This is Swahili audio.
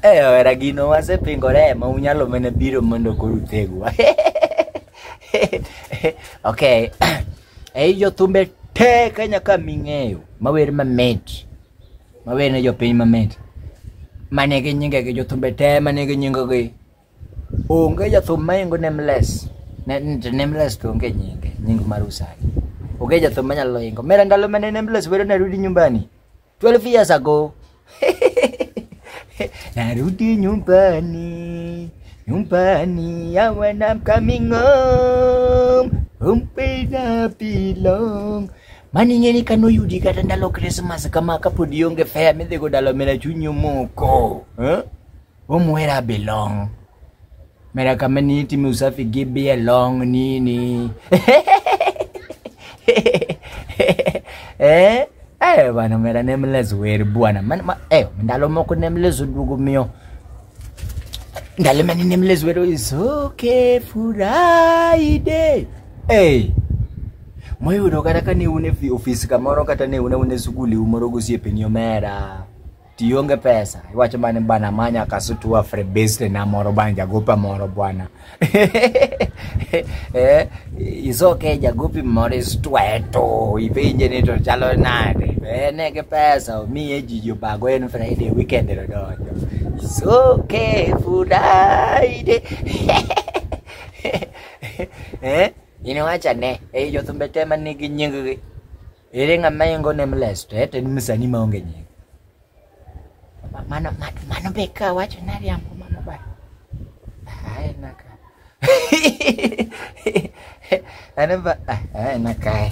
Era gino wasepingore ma unyalo mene biro mondo korutegwa. Okay. Jothumbe te Kenya ka ming'eyo mawer mamit. Mawer ne jopiny mamit. Manigi nyinge gi jothumbe te manigi nyinge gi. Onge jathum mahingo Nameless. Nameless to onge nying mar usagi. Onge jathum manyalo hingo. Mera ndalo mane Nameless wero narudi nyumbani 12 years ago. Narudi nyumbani, when I'm coming home, where I belong. Maningeni kano yudi kata ndalo Christmas kama kapodi onge fair midhi go dalo mera chunyo moko. Where I belong. Mera kama niti usafi gibi along nini. Bana mera Nameless wer bwana. Ndalo moko Nameless udugu mio. Ndalo mani Nameless wer is okay Friday. Moyudo kata kane une office kamoro kata ne une suguli umoro gosiepe ni omera. Tionge pesa. Iwacho mane bana manya kasutua free based na moro banja gopa moro bwana. Is okay jagopi moro stweto. Ipenje ni to chalo nade. Nege pesa mi jiju bago en Friday weekend ro dojo. It's okay Friday. Inawacha ne jothumbe te manigi nying ere ng'ama hingo Nameless to ete misani maonge nying. Mano beka wacho nariambo mama ba. Naka. Naka.